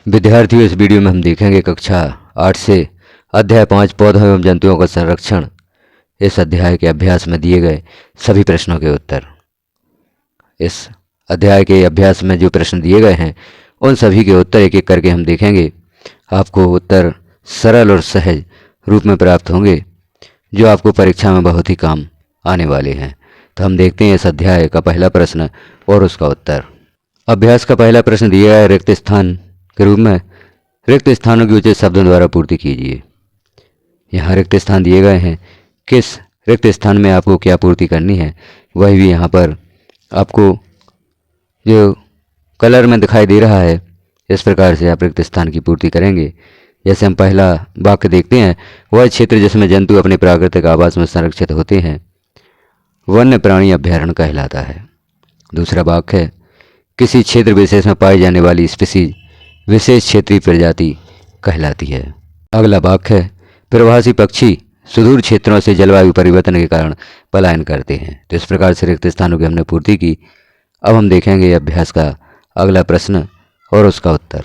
विद्यार्थियों, इस वीडियो में हम देखेंगे कक्षा 8 से अध्याय 5 पौधों एवं जंतुओं का संरक्षण। इस अध्याय के अभ्यास में दिए गए सभी प्रश्नों के उत्तर। इस अध्याय के अभ्यास में जो प्रश्न दिए गए हैं उन सभी के उत्तर एक एक करके हम देखेंगे। आपको उत्तर सरल और सहज रूप में प्राप्त होंगे जो आपको परीक्षा में बहुत ही काम आने वाले हैं। तो हम देखते हैं इस अध्याय का पहला प्रश्न और उसका उत्तर। अभ्यास का पहला प्रश्न दिया है रिक्त स्थान के रूप में। रिक्त स्थानों की उचित शब्दों द्वारा पूर्ति कीजिए। यहाँ रिक्त स्थान दिए गए हैं, किस रिक्त स्थान में आपको क्या पूर्ति करनी है वह भी यहाँ पर आपको जो कलर में दिखाई दे रहा है इस प्रकार से आप रिक्त स्थान की पूर्ति करेंगे। जैसे हम पहला वाक्य देखते हैं, वह क्षेत्र जिसमें जंतु अपने प्राकृतिक आवास में संरक्षित होते हैं वन्य प्राणी अभ्यारण्य कहलाता है। दूसरा वाक्य है, किसी क्षेत्र विशेष में पाई जाने वाली स्पीसीज विशेष क्षेत्रीय प्रजाति कहलाती है। अगला वाक्य है, प्रवासी पक्षी सुदूर क्षेत्रों से जलवायु परिवर्तन के कारण पलायन करते हैं। तो इस प्रकार से रिक्त स्थानों की हमने पूर्ति की। अब हम देखेंगे अभ्यास का अगला प्रश्न और उसका उत्तर।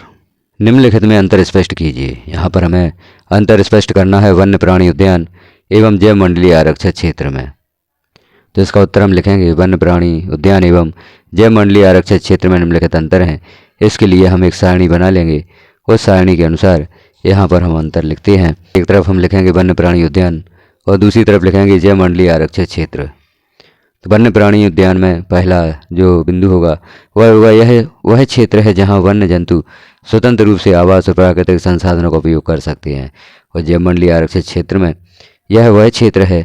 निम्नलिखित में अंतर स्पष्ट कीजिए। यहाँ पर हमें अंतर स्पष्ट करना है वन्य प्राणी उद्यान एवं जैव मंडलीय आरक्षित क्षेत्र में। तो इसका उत्तर हम लिखेंगे वन्य प्राणी उद्यान एवं जैव मंडलीय आरक्षित क्षेत्र में निम्नलिखित अंतर हैं। इसके लिए हम एक सारणी बना लेंगे। उस सारणी के अनुसार यहाँ पर हम अंतर लिखते हैं। एक तरफ हम लिखेंगे वन्य प्राणी उद्यान और दूसरी तरफ लिखेंगे जैव मंडलीय आरक्षित क्षेत्र। तो वन्य प्राणी उद्यान में पहला जो बिंदु होगा वह क्षेत्र है जहाँ वन्य जंतु स्वतंत्र रूप से आवास और प्राकृतिक संसाधनों का उपयोग कर सकते हैं। और जैव मंडलीय आरक्षित क्षेत्र में यह वह क्षेत्र है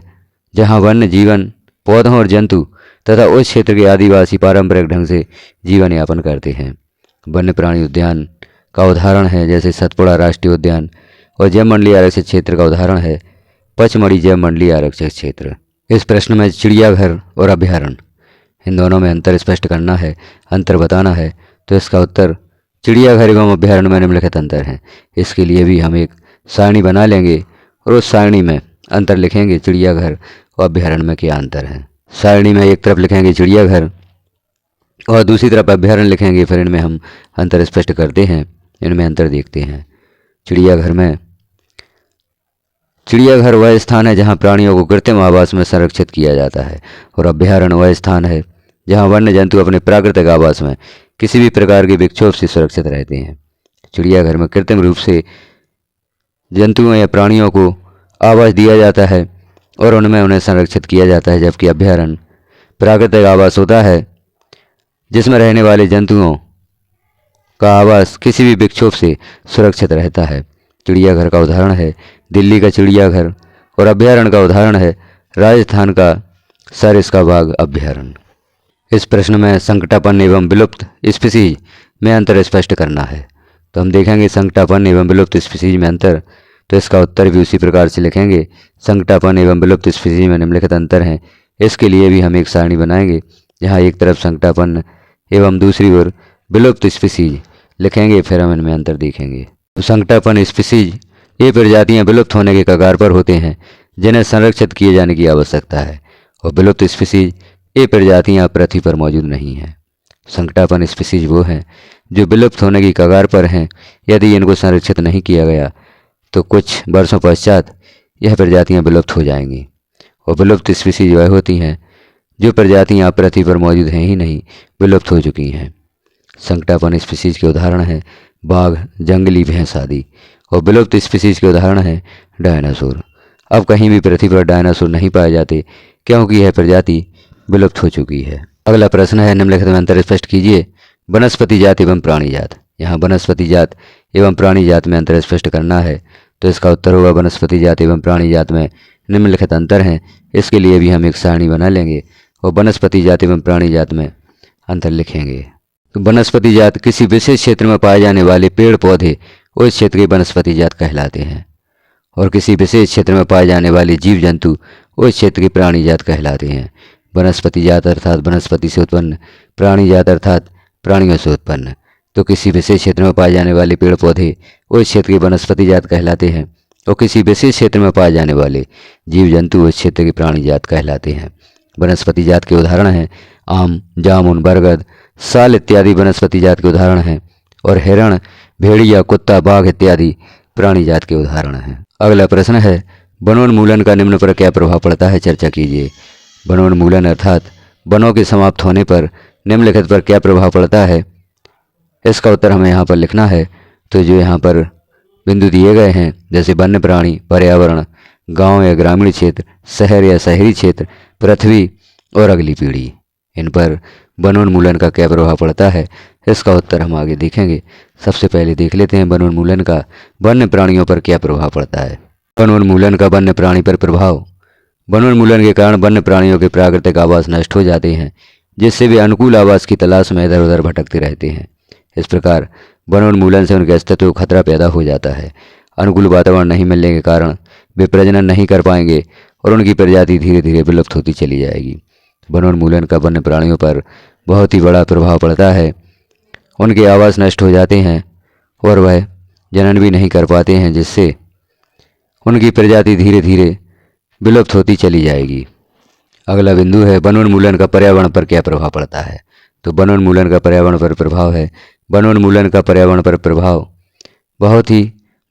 जहाँ वन्य जीवन पौधों और जंतु तथा उस क्षेत्र के आदिवासी पारंपरिक ढंग से जीवन यापन करते हैं। वन्य प्राणी उद्यान का उदाहरण है जैसे सतपुड़ा राष्ट्रीय उद्यान और जैव मंडलीय आरक्षित क्षेत्र का उदाहरण है पचमढ़ी जैव मंडलीय आरक्षित क्षेत्र। इस प्रश्न में चिड़ियाघर और अभ्यारण्य इन दोनों में अंतर स्पष्ट करना है, अंतर बताना है। तो इसका उत्तर चिड़ियाघर एवं अभ्यारण्य में निम्नलिखित अंतर हैं। इसके लिए भी हम एक सारणी बना लेंगे और उस सारणी में अंतर लिखेंगे चिड़ियाघर और अभ्यारण्य में क्या अंतर है। सारणी में एक तरफ लिखेंगे चिड़ियाघर और दूसरी तरफ अभ्यारण्य लिखेंगे। फिर इनमें हम अंतर स्पष्ट करते हैं, इनमें अंतर देखते हैं। चिड़ियाघर वह स्थान है जहाँ प्राणियों को कृत्रिम आवास में संरक्षित किया जाता है और अभ्यारण्य वह स्थान है जहाँ वन्य जंतु अपने प्राकृतिक आवास में किसी भी प्रकार के विक्षोभ से सुरक्षित रहते हैं। चिड़ियाघर में कृत्रिम रूप से जंतुओं या प्राणियों को आवास दिया जाता है और उनमें उन्हें संरक्षित किया जाता है, जबकि अभ्यारण्य प्राकृतिक आवास होता है जिसमें रहने वाले जंतुओं का आवास किसी भी विक्षोभ से सुरक्षित रहता है। चिड़ियाघर का उदाहरण है दिल्ली का चिड़ियाघर और अभ्यारण्य का उदाहरण है राजस्थान का सरिस्का बाघ अभ्यारण्य। इस प्रश्न में संकटापन्न एवं विलुप्त स्पीसीज में अंतर स्पष्ट करना है। तो हम देखेंगे संकटापन्न एवं विलुप्त स्पीसीज में अंतर। तो इसका उत्तर भी उसी प्रकार से लिखेंगे, संकटापन्न एवं विलुप्त स्पीसीज में निम्नलिखित अंतर हैं। इसके लिए भी हम एक सारणी बनाएंगे जहाँ एक तरफ संकटापन्न एवं दूसरी ओर विलुप्त स्पीसीज लिखेंगे। फिर हम इनमें अंतर देखेंगे। तो संकटापन्न स्पीसीज ये प्रजातियाँ विलुप्त होने के कगार पर होते हैं जिन्हें संरक्षित किए जाने की आवश्यकता है, और विलुप्त स्पीसीज ये प्रजातियाँ पृथ्वी पर मौजूद नहीं हैं। संकटापन्न स्पीसीज वो हैं जो विलुप्त होने की कगार पर हैं। यदि इनको संरक्षित नहीं किया गया तो कुछ वर्षों पश्चात यह प्रजातियाँ विलुप्त हो जाएंगी। और विलुप्त स्पीसीज वह होती हैं जो प्रजातियाँ पृथ्वी पर मौजूद हैं ही नहीं, विलुप्त हो चुकी हैं। संकटापन्न स्पीसीज के उदाहरण हैं बाघ, जंगली भैंस आदि। और विलुप्त स्पीसीज के उदाहरण हैं डायनासोर। अब कहीं भी पृथ्वी पर डायनासोर नहीं पाए जाते क्योंकि यह प्रजाति विलुप्त हो चुकी है। अगला प्रश्न है निम्नलिखित में अंतर स्पष्ट कीजिए। वनस्पति जात एवं प्राणी जात। यहाँ वनस्पति जात एवं प्राणी जात में अंतर स्पष्ट करना है। तो इसका उत्तर होगा वनस्पति जात एवं प्राणी जात में निम्नलिखित अंतर हैं। इसके लिए भी हम एक सारणी बना लेंगे और वनस्पति जात एवं प्राणी जात में अंतर लिखेंगे। तो वनस्पति जात किसी विशेष क्षेत्र में पाए जाने वाले पेड़ पौधे उस क्षेत्र के वनस्पति जात कहलाते हैं, और किसी विशेष क्षेत्र में पाए जाने वाले जीव जंतु उस क्षेत्र के प्राणी जात कहलाते हैं। वनस्पति जात अर्थात वनस्पति से उत्पन्न, प्राणी जात अर्थात प्राणियों से उत्पन्न। तो किसी विशेष क्षेत्र में पाए जाने वाले पेड़ पौधे उस क्षेत्र के वनस्पति जात कहलाते हैं, और किसी विशेष क्षेत्र में पाए जाने वाले जीव जंतु उस क्षेत्र के प्राणी जात कहलाते हैं। वनस्पति जात के उदाहरण हैं आम, जामुन, बरगद, साल इत्यादि वनस्पति जात के उदाहरण हैं। और हिरण भेड़िया, कुत्ता, बाघ इत्यादि प्राणी जात के उदाहरण हैं। अगला प्रश्न है, वनोन्मूलन का निम्न पर क्या प्रभाव पड़ता है, चर्चा कीजिए। वनोन्मूलन अर्थात वनों के समाप्त होने पर निम्नलिखित पर क्या प्रभाव पड़ता है, इसका उत्तर हमें यहाँ पर लिखना है। तो जो यहाँ पर बिंदु दिए गए हैं, जैसे वन्य प्राणी, पर्यावरण, गांव या ग्रामीण क्षेत्र, शहर या शहरी क्षेत्र, पृथ्वी और अगली पीढ़ी, इन पर वनोन्मूलन का क्या प्रभाव पड़ता है, इसका उत्तर हम आगे देखेंगे। सबसे पहले देख लेते हैं वनोन्मूलन का वन्य प्राणियों पर क्या प्रभाव पड़ता है। वनोन्मूलन का वन्य प्राणी पर प्रभाव। वनोन्मूलन के कारण वन्य प्राणियों के प्राकृतिक आवास नष्ट हो जाते हैं, जिससे वे अनुकूल आवास की तलाश में इधर उधर भटकते रहते हैं। इस प्रकार वनोन्मूलन से उनके अस्तित्व को खतरा पैदा हो जाता है। अनुकूल वातावरण नहीं मिलने के कारण वे प्रजनन नहीं कर पाएंगे और उनकी प्रजाति धीरे धीरे विलुप्त होती चली जाएगी। वनोन्मूलन का वन्य प्राणियों पर बहुत ही बड़ा प्रभाव पड़ता है। उनके आवास नष्ट हो जाते हैं और वह जनन भी नहीं कर पाते हैं, जिससे उनकी प्रजाति धीरे धीरे विलुप्त होती चली जाएगी। अगला बिंदु है, वनोन्मूलन का पर्यावरण पर क्या प्रभाव पड़ता है। तो वनोन्मूलन का पर्यावरण पर प्रभाव है। वनोन्मूलन का पर्यावरण पर प्रभाव बहुत ही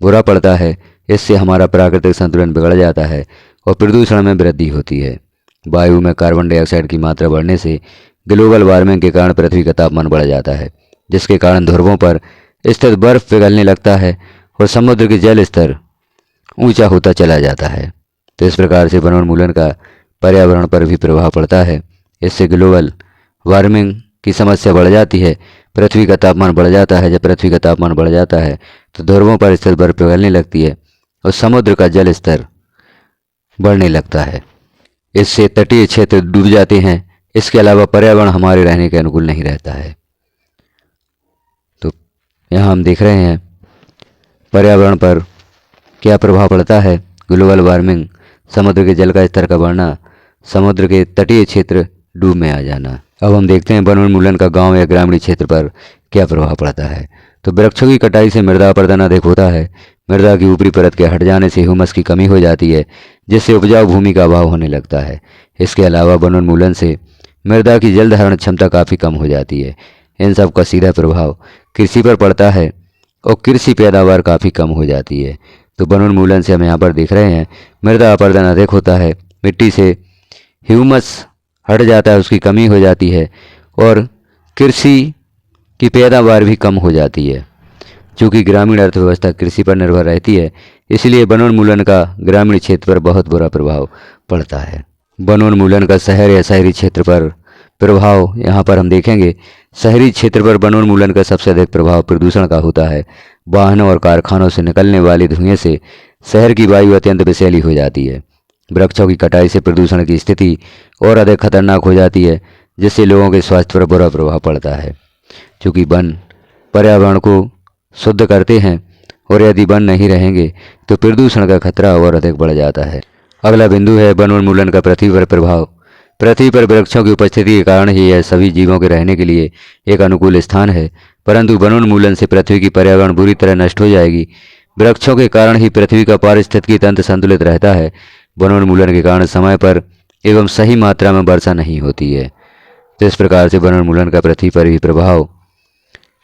बुरा पड़ता है। इससे हमारा प्राकृतिक संतुलन बिगड़ जाता है और प्रदूषण में वृद्धि होती है। वायु में कार्बन डाइऑक्साइड की मात्रा बढ़ने से ग्लोबल वार्मिंग के कारण पृथ्वी का तापमान बढ़ जाता है, जिसके कारण ध्रुवों पर स्थित बर्फ पिघलने लगता है और समुद्र के जल स्तर ऊंचा होता चला जाता है। तो इस प्रकार से वनोन्मूलन का पर्यावरण पर भी प्रभाव पड़ता है। इससे ग्लोबल वार्मिंग की समस्या बढ़ जाती है, पृथ्वी का तापमान बढ़ जाता है। जब पृथ्वी का तापमान बढ़ जाता है तो ध्रुवों पर स्थित बर्फ पिघलने लगती है और समुद्र का जल स्तर बढ़ने लगता है। इससे तटीय क्षेत्र डूब जाते हैं। इसके अलावा पर्यावरण हमारे रहने के अनुकूल नहीं रहता है। तो यहाँ हम देख रहे हैं पर्यावरण पर क्या प्रभाव पड़ता है। ग्लोबल वार्मिंग, समुद्र के जल का स्तर का बढ़ना, समुद्र के तटीय क्षेत्र डूब में आ जाना। अब हम देखते हैं वनोन्मूलन का गांव या ग्रामीण क्षेत्र पर क्या प्रभाव पड़ता है। तो वृक्षों की कटाई से मृदा अपरदन अधिक होता है। मृदा की ऊपरी परत के हट जाने से ह्यूमस की कमी हो जाती है, जिससे उपजाऊ भूमि का अभाव होने लगता है। इसके अलावा वनोन्मूलन से मृदा की जल धारण क्षमता काफ़ी कम हो जाती है। इन सब का सीधा प्रभाव कृषि पर पड़ता है और कृषि पैदावार काफ़ी कम हो जाती है। तो वनोन्मूलन से हम यहाँ पर देख रहे हैं मृदा अपरदन अधिक होता है, मिट्टी से ह्यूमस हट जाता है, उसकी कमी हो जाती है और कृषि की पैदावार भी कम हो जाती है। चूँकि ग्रामीण अर्थव्यवस्था कृषि पर निर्भर रहती है, इसलिए वनोन्मूलन का ग्रामीण क्षेत्र पर बहुत बुरा प्रभाव पड़ता है। वनोन्मूलन का शहर या शहरी क्षेत्र पर प्रभाव यहाँ पर हम देखेंगे। शहरी क्षेत्र पर वनोन्मूलन का सबसे अधिक प्रभाव प्रदूषण का होता है। वाहनों और कारखानों से निकलने वाले धुएं से शहर की वायु अत्यंत विषैली हो जाती है। वृक्षों की कटाई से प्रदूषण की स्थिति और अधिक खतरनाक हो जाती है, जिससे लोगों के स्वास्थ्य पर बुरा प्रभाव पड़ता है। चूँकि वन पर्यावरण को शुद्ध करते हैं और यदि वन नहीं रहेंगे तो प्रदूषण का खतरा और अधिक बढ़ जाता है। अगला बिंदु है वनोन्मूलन का पृथ्वी पर प्रभाव। पृथ्वी पर वृक्षों की उपस्थिति के कारण ही यह सभी जीवों के रहने के लिए एक अनुकूल स्थान है, परंतु वनोन्मूलन से पृथ्वी की पर्यावरण बुरी तरह नष्ट हो जाएगी। वृक्षों के कारण ही पृथ्वी का पारिस्थितिकी तंत्र संतुलित रहता है। वनोन्मूलन के कारण समय पर एवं सही मात्रा में वर्षा नहीं होती है। तो इस प्रकार से वनोन्मूलन का पृथ्वी पर भी प्रभाव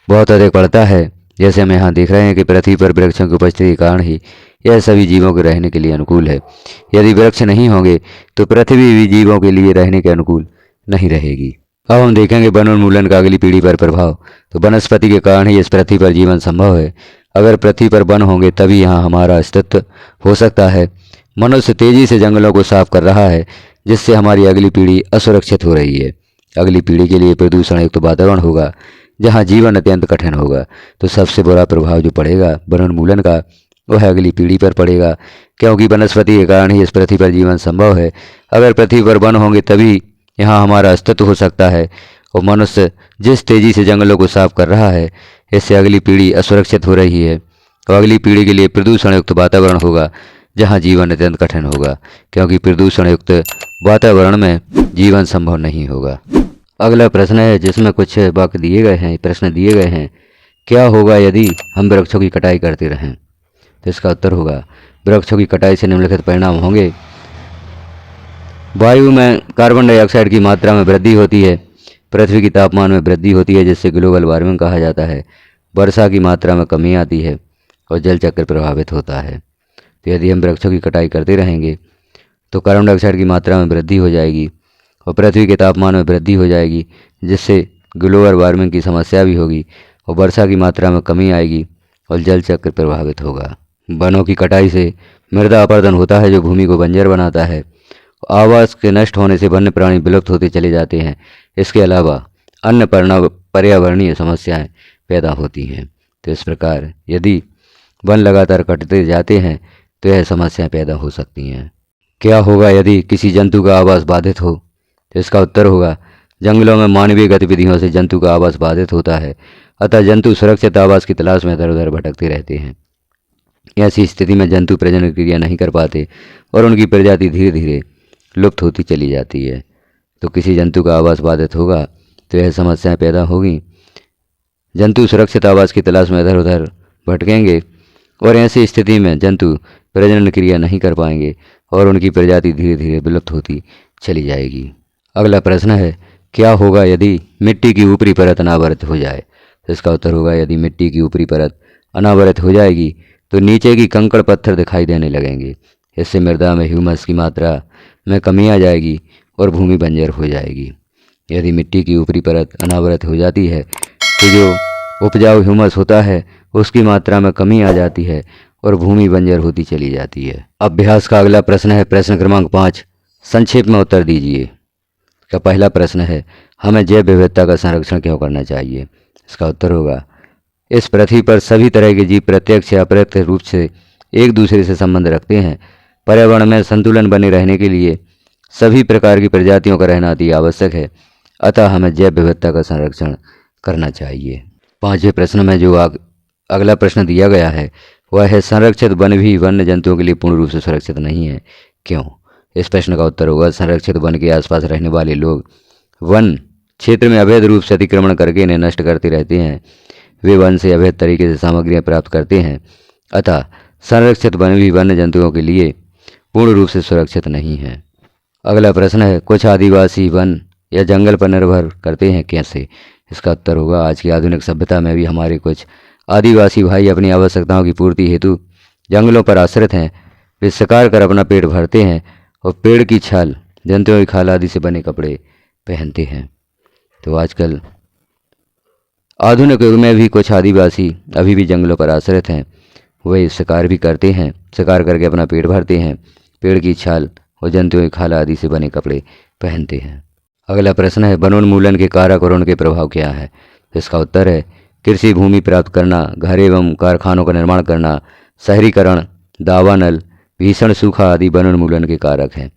बहुत अधिक पड़ता है। जैसे हम यहाँ देख रहे हैं कि पृथ्वी पर वृक्षों की उपस्थिति के कारण ही यह सभी जीवों के रहने के लिए अनुकूल है। यदि वृक्ष नहीं होंगे तो पृथ्वी भी जीवों के लिए रहने के अनुकूल नहीं रहेगी। अब हम देखेंगे वनोन्मूलन का अगली पीढ़ी पर प्रभाव। तो वनस्पति के कारण ही इस पृथ्वी पर जीवन संभव है। अगर पृथ्वी पर वन होंगे तभी यहाँ हमारा अस्तित्व हो सकता है। मनुष्य तेजी से जंगलों को साफ कर रहा है, जिससे हमारी अगली पीढ़ी असुरक्षित हो रही है। अगली पीढ़ी के लिए प्रदूषण युक्त वातावरण होगा, जहाँ जीवन अत्यंत कठिन होगा। तो सबसे बुरा प्रभाव जो पड़ेगा वनोन्मूलन का, वह अगली पीढ़ी पर पड़ेगा, क्योंकि वनस्पति के कारण ही इस पृथ्वी पर जीवन संभव है। अगर पृथ्वी पर वन होंगे तभी यहाँ हमारा अस्तित्व हो सकता है। और मनुष्य जिस तेजी से जंगलों को साफ कर रहा है, इससे अगली पीढ़ी असुरक्षित हो रही है और अगली पीढ़ी के लिए प्रदूषण युक्त वातावरण होगा, जहाँ जीवन अत्यंत कठिन होगा, क्योंकि प्रदूषण युक्त वातावरण में जीवन संभव नहीं होगा। अगला प्रश्न है जिसमें कुछ वाक्य दिए गए हैं, प्रश्न दिए गए हैं। क्या होगा यदि हम वृक्षों की कटाई करते रहें? तो इसका उत्तर होगा वृक्षों की कटाई से निम्नलिखित परिणाम होंगे। वायु में कार्बन डाइऑक्साइड की मात्रा में वृद्धि होती है, पृथ्वी की तापमान में वृद्धि होती है, जिससे ग्लोबल वार्मिंग कहा जाता है। वर्षा की मात्रा में कमी आती है और जल चक्र प्रभावित होता है। तो यदि हम वृक्षों की कटाई करते रहेंगे तो कार्बन डाइऑक्साइड की मात्रा में वृद्धि हो जाएगी और पृथ्वी के तापमान में वृद्धि हो जाएगी, जिससे ग्लोबल वार्मिंग की समस्या भी होगी और वर्षा की मात्रा में कमी आएगी और जल चक्र प्रभावित होगा। वनों की कटाई से मृदा अपरदन होता है जो भूमि को बंजर बनाता है। आवास के नष्ट होने से वन्य प्राणी विलुप्त होते चले जाते हैं। इसके अलावा अन्य पर्यावरणीय समस्याएं पैदा होती हैं। तो इस प्रकार यदि वन लगातार कटते जाते हैं तो यह समस्याएं पैदा हो सकती हैं। क्या होगा यदि किसी जंतु का आवास बाधित हो? तो इसका उत्तर होगा, जंगलों में मानवीय गतिविधियों से जंतु का आवास बाधित होता है, अतः जंतु सुरक्षित आवास की तलाश में इधर उधर भटकते रहते हैं। ऐसी स्थिति में जंतु प्रजनन क्रिया नहीं कर पाते और उनकी प्रजाति धीरे धीरे लुप्त होती चली जाती है। तो किसी जंतु का आवास बाधित होगा तो यह समस्याएं पैदा होगी। जंतु सुरक्षित आवास की तलाश में इधर उधर भटकेंगे और ऐसी स्थिति में जंतु प्रजनन क्रिया नहीं कर पाएंगे और उनकी प्रजाति धीरे धीरे विलुप्त होती चली जाएगी। अगला प्रश्न है, क्या होगा यदि मिट्टी की ऊपरी परत अनावृत हो जाए? तो इसका उत्तर होगा, यदि मिट्टी की ऊपरी परत अनावृत हो जाएगी तो नीचे की कंकड़ पत्थर दिखाई देने लगेंगे। इससे मृदा में ह्यूमस की मात्रा में कमी आ जाएगी और भूमि बंजर हो जाएगी। यदि मिट्टी की ऊपरी परत अनावृत हो जाती है तो जो उपजाऊ ह्यूमस होता है उसकी मात्रा में कमी आ जाती है और भूमि बंजर होती चली जाती है। अभ्यास का अगला प्रश्न है प्रश्न क्रमांक 5, संक्षेप में उत्तर दीजिए। का पहला प्रश्न है, हमें जैव विविधता का संरक्षण क्यों करना चाहिए? इसका उत्तर होगा, इस पृथ्वी पर सभी तरह के जीव प्रत्यक्ष या अप्रत्यक्ष रूप से एक दूसरे से संबंध रखते हैं। पर्यावरण में संतुलन बने रहने के लिए सभी प्रकार की प्रजातियों का रहना अति आवश्यक है, अतः हमें जैव विविधता का संरक्षण करना चाहिए। 5वें प्रश्न में जो अगला प्रश्न दिया गया है वह है, संरक्षित वन भी वन्य जंतुओं के लिए पूर्ण रूप से सुरक्षित नहीं है, क्यों? इस प्रश्न का उत्तर होगा, संरक्षित वन के आसपास रहने वाले लोग वन क्षेत्र में अवैध रूप से अतिक्रमण करके इन्हें नष्ट करते रहते हैं। वे वन से अवैध तरीके से सामग्रियां प्राप्त करते हैं, अतः संरक्षित वन भी वन्य जंतुओं के लिए पूर्ण रूप से सुरक्षित नहीं है। अगला प्रश्न है, कुछ आदिवासी वन या जंगल पर निर्भर करते हैं, कैसे? इसका उत्तर होगा, आज की आधुनिक सभ्यता में भी हमारे कुछ आदिवासी भाई अपनी आवश्यकताओं की पूर्ति हेतु जंगलों पर आश्रित हैं। वे शिकार कर अपना पेट भरते हैं और पेड़ की छाल, जंतुओं की खाल आदि से बने कपड़े पहनते हैं। तो आजकल आधुनिक युग में भी कुछ आदिवासी अभी भी जंगलों पर आश्रित हैं। वे शिकार भी करते हैं, शिकार करके अपना पेट भरते हैं, पेड़ की छाल और जंतुओं की खाल आदि से बने कपड़े पहनते हैं। अगला प्रश्न है, वनोन्मूलन के कारक और उनके प्रभाव क्या है? इसका उत्तर है, कृषि भूमि प्राप्त करना, घर एवं कारखानों का निर्माण करना, शहरीकरण, दावानल, भीषण सूखा आदि वनोन्मूलन के कारक हैं।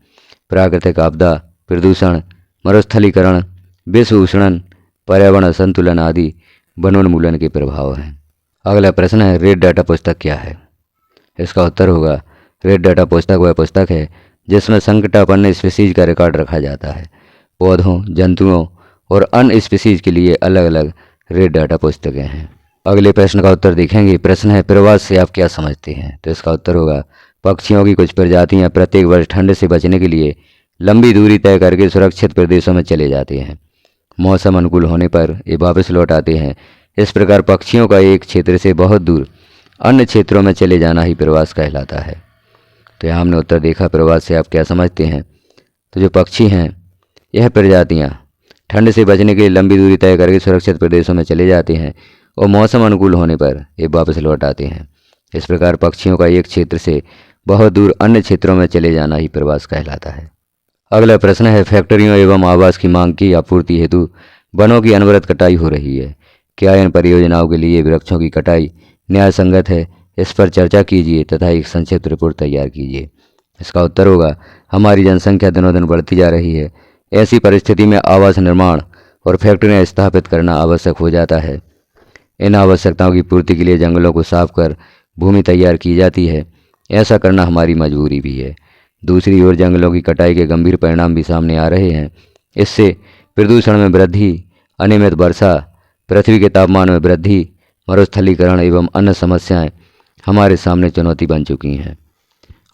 प्राकृतिक आपदा, प्रदूषण, मरुस्थलीकरण, विश्व उष्णन, पर्यावरण असंतुलन आदि वनोन्मूलन के प्रभाव हैं। अगला प्रश्न है, रेड डाटा पुस्तक क्या है? इसका उत्तर होगा, रेड डाटा पुस्तक वह पुस्तक है जिसमें संकटापन्न स्पीसीज का रिकॉर्ड रखा जाता है। पौधों, जंतुओं और अन्य स्पीसीज के लिए अलग अलग रेड डाटा पुस्तकें हैं। अगले प्रश्न का उत्तर देखेंगे। प्रश्न है, प्रवास से आप क्या समझते हैं? तो इसका उत्तर होगा, पक्षियों की कुछ प्रजातियां प्रत्येक वर्ष ठंड से बचने के लिए लंबी दूरी तय करके सुरक्षित प्रदेशों में चले जाते हैं। मौसम अनुकूल होने पर ये वापस लौट आते हैं। इस प्रकार पक्षियों का एक क्षेत्र से बहुत दूर अन्य क्षेत्रों में चले जाना ही प्रवास कहलाता है। तो यहाँ हमने उत्तर देखा, प्रवास से आप क्या समझते हैं? तो जो पक्षी हैं, यह प्रजातियाँ ठंड से बचने के लिए लंबी दूरी तय करके सुरक्षित प्रदेशों में चले जाते हैं और मौसम अनुकूल होने पर ये वापस लौट आते हैं। इस प्रकार पक्षियों का एक क्षेत्र से बहुत दूर अन्य क्षेत्रों में चले जाना ही प्रवास कहलाता है। अगला प्रश्न है, फैक्ट्रियों एवं आवास की मांग की आपूर्ति हेतु वनों की अनवरत कटाई हो रही है। क्या इन परियोजनाओं के लिए वृक्षों की कटाई न्याय संगत है? इस पर चर्चा कीजिए तथा एक संक्षिप्त रिपोर्ट तैयार कीजिए। इसका उत्तर होगा, हमारी जनसंख्या दिनों दिन बढ़ती जा रही है। ऐसी परिस्थिति में आवास निर्माण और फैक्ट्रियां स्थापित करना आवश्यक हो जाता है। इन आवश्यकताओं की पूर्ति के लिए जंगलों को साफ कर भूमि तैयार की जाती है। ऐसा करना हमारी मजबूरी भी है। दूसरी ओर जंगलों की कटाई के गंभीर परिणाम भी सामने आ रहे हैं। इससे प्रदूषण में वृद्धि, अनियमित वर्षा, पृथ्वी के तापमान में वृद्धि, मरुस्थलीकरण एवं अन्य समस्याएं हमारे सामने चुनौती बन चुकी हैं।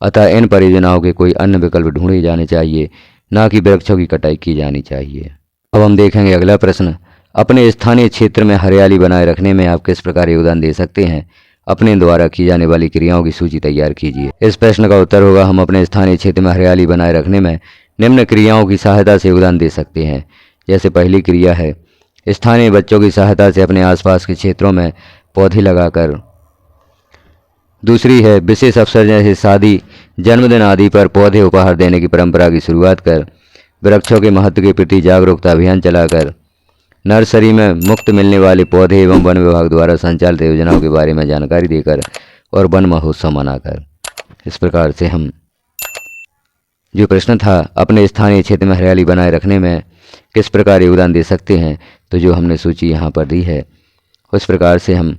अतः इन परियोजनाओं के कोई अन्य विकल्प ढूंढे जाने चाहिए, न कि वृक्षों की कटाई की जानी चाहिए। अब हम देखेंगे अगला प्रश्न, अपने स्थानीय क्षेत्र में हरियाली बनाए रखने में आप किस प्रकार योगदान दे सकते हैं? अपने द्वारा की जाने वाली क्रियाओं की सूची तैयार कीजिए। इस प्रश्न का उत्तर होगा, हम अपने स्थानीय क्षेत्र में हरियाली बनाए रखने में निम्न क्रियाओं की सहायता से योगदान दे सकते हैं। जैसे पहली क्रिया है स्थानीय बच्चों की सहायता से अपने आसपास के क्षेत्रों में पौधे लगाकर। दूसरी है विशेष अवसर जैसे शादी, जन्मदिन आदि पर पौधे उपहार देने की परंपरा की शुरुआत कर। वृक्षों के महत्व के प्रति जागरूकता अभियान चलाकर। नर्सरी में मुफ्त मिलने वाले पौधे एवं वन विभाग द्वारा संचालित योजनाओं के बारे में जानकारी देकर और वन महोत्सव मनाकर। इस प्रकार से हम जो प्रश्न था अपने स्थानीय क्षेत्र में हरियाली बनाए रखने में किस प्रकार योगदान दे सकते हैं, तो जो हमने सूची यहाँ पर दी है उस प्रकार से हम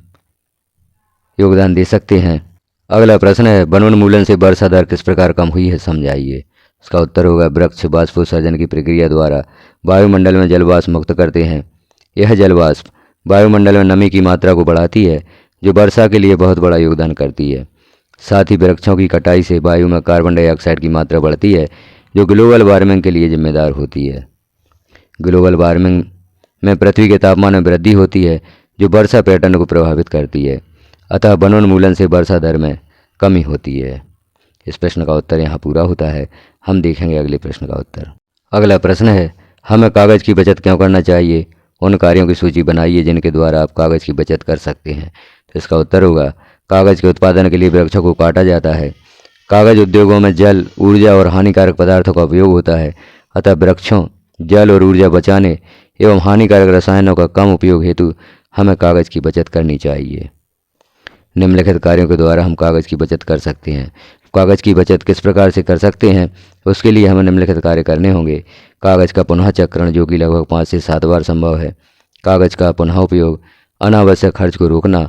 योगदान दे सकते हैं। अगला प्रश्न है वनोन्मूलन से वर्षा दर किस प्रकार कम हुई है, समझाइए। इसका उत्तर होगा वृक्ष बाष्पोत्सर्जन की प्रक्रिया द्वारा वायुमंडल में जलवाष्प मुक्त करते हैं। यह जलवाष्प वायुमंडल में नमी की मात्रा को बढ़ाती है जो वर्षा के लिए बहुत बड़ा योगदान करती है। साथ ही वृक्षों की कटाई से वायु में कार्बन डाइऑक्साइड की मात्रा बढ़ती है जो ग्लोबल वार्मिंग के लिए जिम्मेदार होती है। ग्लोबल वार्मिंग में पृथ्वी के तापमान में वृद्धि होती है जो वर्षा पैटर्न को प्रभावित करती है। अतः वनोन्मूलन से वर्षा दर में कमी होती है। इस प्रश्न का उत्तर यहाँ पूरा होता है। हम देखेंगे अगले प्रश्न का उत्तर। अगला प्रश्न है हमें कागज़ की बचत क्यों करना चाहिए? उन कार्यों की सूची बनाइए जिनके द्वारा आप कागज़ की बचत कर सकते हैं। तो इसका उत्तर होगा कागज़ के उत्पादन के लिए वृक्षों को काटा जाता है। कागज़ उद्योगों में जल, ऊर्जा और हानिकारक पदार्थों का उपयोग होता है। अतः वृक्षों, जल और ऊर्जा बचाने एवं हानिकारक रसायनों का कम उपयोग हेतु हमें कागज़ की बचत करनी चाहिए। निम्नलिखित कार्यों के द्वारा हम कागज़ की बचत कर सकते हैं। कागज़ की बचत किस प्रकार से कर सकते हैं, उसके लिए हमें निम्नलिखित कार्य करने होंगे। कागज़ का पुनः चक्रण जो कि लगभग 5 से 7 बार संभव है। कागज़ का पुनः उपयोग, अनावश्यक खर्च को रोकना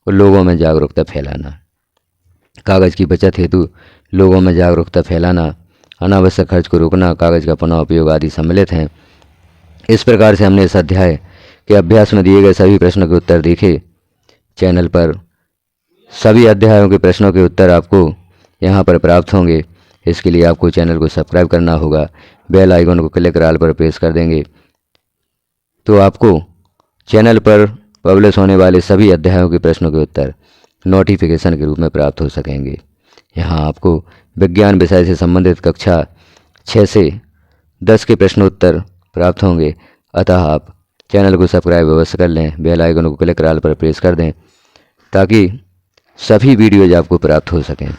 और लोगों में जागरूकता फैलाना। कागज़ की बचत हेतु लोगों में जागरूकता फैलाना, अनावश्यक खर्च को रोकना, कागज़ का पुनः उपयोग आदि सम्मिलित हैं। इस प्रकार से हमने इस अध्याय के अभ्यास में दिए गए सभी प्रश्नों के उत्तर देखे। चैनल पर सभी अध्यायों के प्रश्नों के उत्तर आपको यहाँ पर प्राप्त होंगे। इसके लिए आपको चैनल को सब्सक्राइब करना होगा। बेल आइकन को क्लिक कर ऑल पर प्रेस कर देंगे तो आपको चैनल पर पब्लिश होने वाले सभी अध्यायों के प्रश्नों के उत्तर नोटिफिकेशन के रूप में प्राप्त हो सकेंगे। यहाँ आपको विज्ञान विषय से संबंधित कक्षा 6 से 10 के प्रश्नोत्तर प्राप्त होंगे। अतः आप चैनल को सब्सक्राइब अवश्य कर लें, बेल आइकन को क्लिक कर ऑल पर प्रेस कर दें ताकि सभी वीडियोज आपको प्राप्त हो सकें।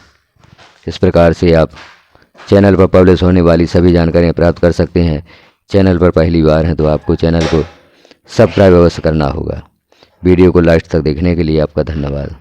इस प्रकार से आप चैनल पर पब्लिश होने वाली सभी जानकारियाँ प्राप्त कर सकते हैं। चैनल पर पहली बार हैं तो आपको चैनल को सब्सक्राइब अवश्य करना होगा। वीडियो को लास्ट तक देखने के लिए आपका धन्यवाद।